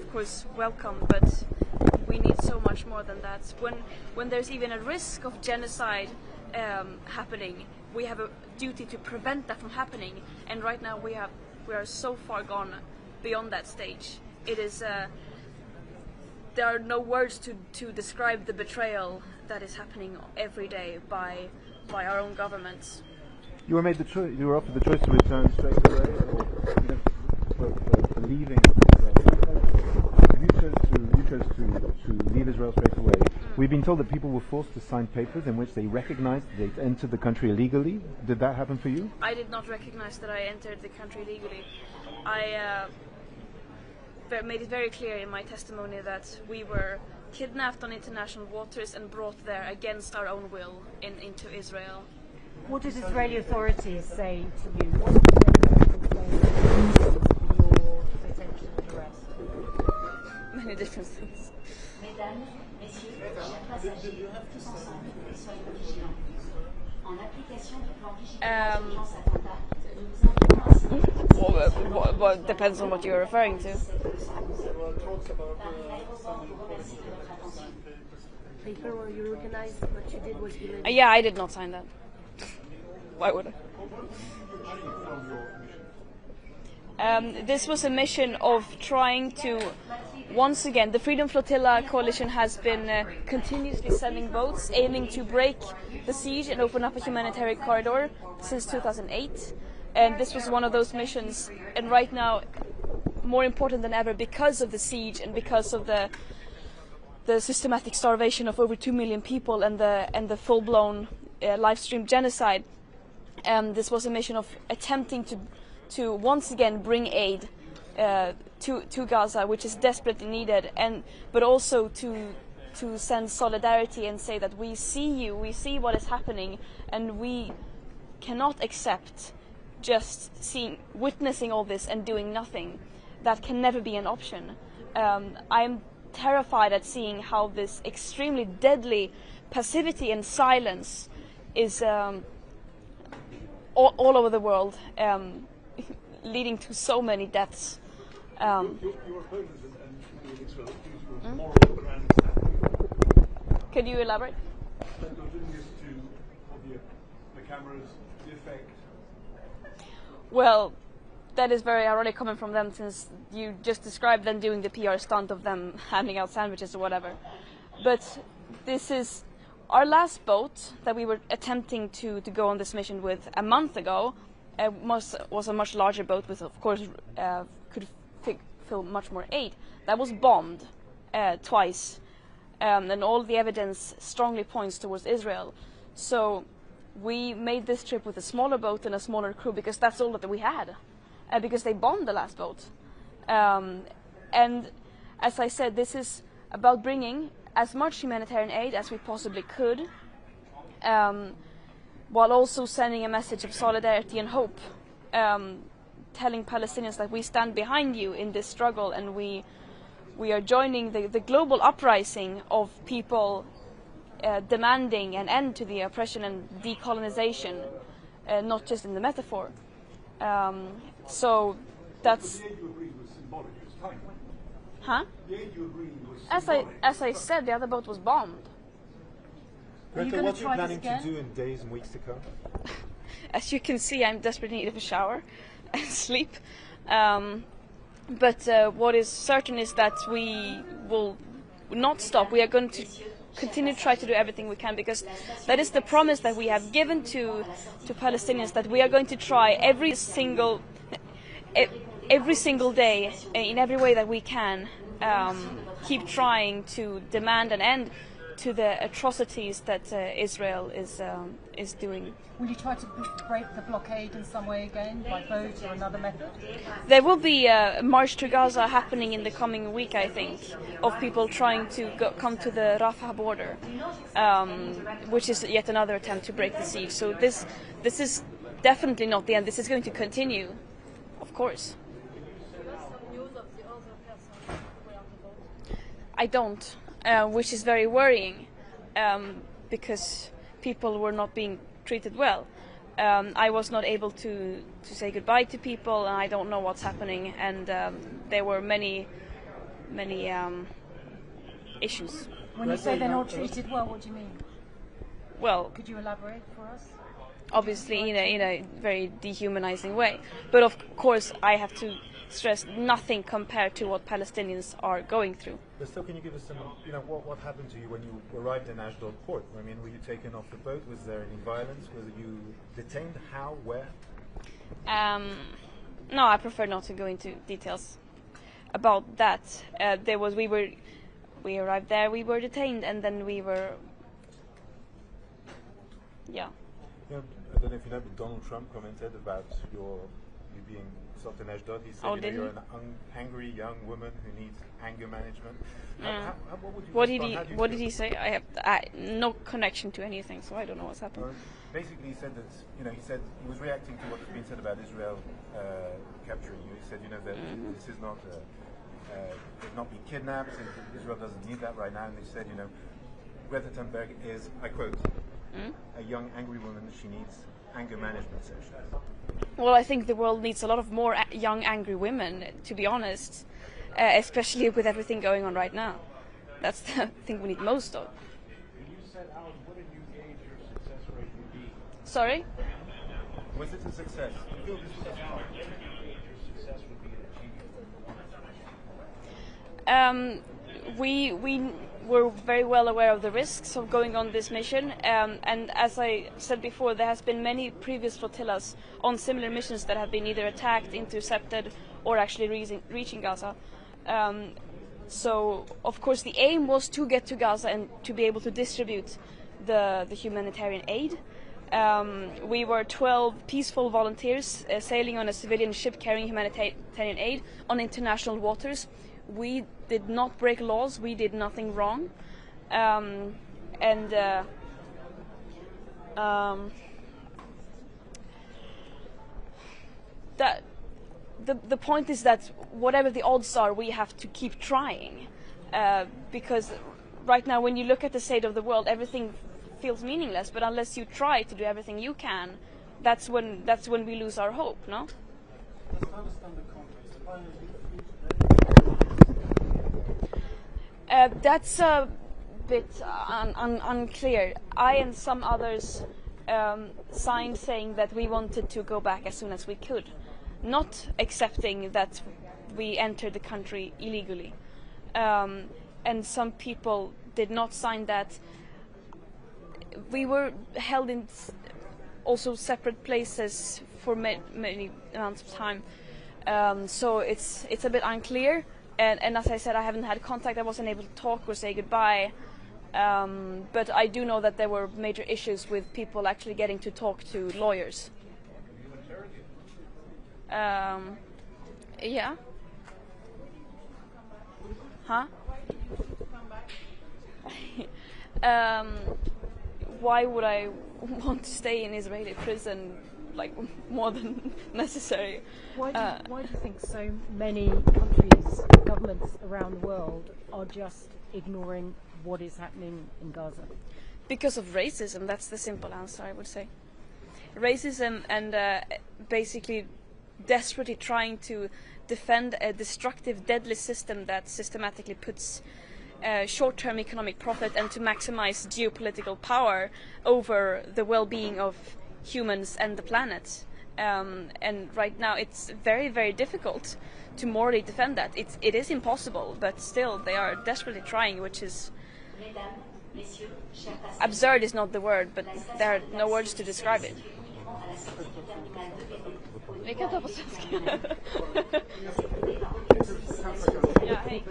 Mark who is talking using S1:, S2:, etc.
S1: of course welcome, but we need so much more than that. When there's even a risk of genocide happening, we have a duty to prevent that from happening. And right now we are so far gone beyond that stage. It is there are no words to describe the betrayal that is happening every day by our own governments.
S2: You were made the choice. You were offered the choice to return straight away, or for leaving Israel. You chose to leave Israel straight away. We've been told that people were forced to sign papers in which they recognized they'd entered the country illegally. Did that happen for you?
S1: I did not recognize that I entered the country legally. I made it very clear in my testimony that we were kidnapped on international waters and brought there against our own will into Israel.
S3: What did Israeli authorities say to you? What did the your detention and arrest?
S1: Many different things.
S4: Mesdames, messieurs, chers passagers, tous ensemble, soyons vigilants. En application du plan vigilance d'urgence attentat, nous vous invitons à signer
S1: Well, depends on what you're referring to.
S3: Paper where you recognized what you did was illegal.
S1: Yeah, I did not sign that. Why would I? This was a mission of trying to, once again, the Freedom Flotilla Coalition has been continuously sending boats aiming to break the siege and open up a humanitarian corridor since 2008. And this was one of those missions. And right now, more important than ever, because of the siege and because of the systematic starvation of over 2 million people and the full-blown live stream genocide. This was a mission of attempting to once again bring aid to Gaza, which is desperately needed, but also to send solidarity and say that we see you, we see what is happening, and we cannot accept just witnessing all this and doing nothing. That can never be an option. I am terrified at seeing how this extremely deadly passivity and silence is all over the world, leading to so many deaths.
S5: Your opponents in Israel use moral understanding.
S1: Could you elaborate?
S5: That you're doing this to the cameras, the effect.
S1: Well, that is very ironic coming from them, since you just described them doing the PR stunt of them handing out sandwiches or whatever. But this is our last boat that we were attempting to go on this mission with a month ago. Was a much larger boat with, of course, could fill much more aid. That was bombed twice, and all the evidence strongly points towards Israel. So we made this trip with a smaller boat and a smaller crew because that's all that we had, because they bombed the last boat. And as I said, this is about bringing as much humanitarian aid as we possibly could, while also sending a message of solidarity and hope, telling Palestinians that we stand behind you in this struggle, and we are joining the global uprising of people demanding an end to the oppression and decolonization, not just in the metaphor. So that's...
S5: The aid you agreed was symbolic, it was tiny.
S1: Huh?
S5: The aid you agreed was symbolic.
S1: As I said, the other boat was bombed.
S2: Greta, what are you planning to do in days and weeks to come?
S1: As you can see, I'm desperately in need of a shower and sleep. But what is certain is that we will not stop. We are going to continue to try to do everything we can, because that is the promise that we have given to Palestinians, that we are going to try every single day, in every way that we can, keep trying to demand an end to the atrocities that Israel is doing.
S3: Will you try to break the blockade in some way again, by boat or another method?
S1: There will be a march to Gaza happening in the coming week, I think, of people trying to come to the Rafah border, which is yet another attempt to break the siege. So this is definitely not the end. This is going to continue, of course. I don't, which is very worrying, because people were not being treated well. I was not able to say goodbye to people, and I don't know what's happening. And there were many many issues.
S3: When you say they're not treated well, what do you mean?
S1: Well,
S3: Could you elaborate for us?
S1: obviously in a very dehumanizing way. But of course, I have to stress nothing compared to what Palestinians are going through.
S2: But still, can you give us some, what happened to you when you arrived in Ashdod port? I mean, were you taken off the boat? Was there any violence? Were you detained? How? Where?
S1: No, I prefer not to go into details about that. We arrived there, we were detained, and then we were, yeah.
S2: Yeah, I don't know if you know, but Donald Trump commented about you being stopped in Ashdod. He said, you're an angry young woman who needs anger management. What did he say? I have no connection to anything, so I don't know what's happened. Basically, he said that he was reacting to what has been said about Israel capturing you. He said, that this is not not be kidnapped. And Israel doesn't need that right now. And they said, Greta Thunberg is, I quote, a young angry woman. She needs anger management sessions.
S1: Well, I think the world needs a lot of more young angry women, to be honest, especially with everything going on right now. That's the thing we need most of.
S5: You said, Alan, what did you gauge your success rate would be?
S1: Sorry?
S2: Was it a success? Do you feel this was a success?
S5: What did you gauge your success would be in achieving?
S1: We were very well aware of the risks of going on this mission, and as I said before, there has been many previous flotillas on similar missions that have been either attacked, intercepted, or actually reaching Gaza. So, of course, the aim was to get to Gaza and to be able to distribute the humanitarian aid. We were 12 peaceful volunteers sailing on a civilian ship carrying humanitarian aid on international waters. We did not break laws. We did nothing wrong, that the point is that whatever the odds are, we have to keep trying, because right now, when you look at the state of the world, everything feels meaningless. But unless you try to do everything you can, that's when we lose our hope. No.
S5: Let's understand the context.
S1: That's a bit unclear. I and some others signed saying that we wanted to go back as soon as we could, not accepting that we entered the country illegally. And some people did not sign that. We were held in also separate places for many amounts of time. So it's a bit unclear. And as I said, I haven't had contact. I wasn't able to talk or say goodbye. But I do know that there were major issues with people actually getting to talk to lawyers. Yeah. Huh? Why would I want to stay in Israeli prison like more than necessary?
S3: Why do you think so many countries, governments around the world are just ignoring what is happening in Gaza?
S1: Because of racism. That's the simple answer, I would say. Racism and basically desperately trying to defend a destructive, deadly system that systematically puts short-term economic profit and to maximize geopolitical power over the well-being of humans and the planet. And right now it's very, very difficult to morally defend that. It is impossible, but still they are desperately trying, which is absurd is not the word, but there are no words to describe it. Vi kan ta på svenska. Ja, hej.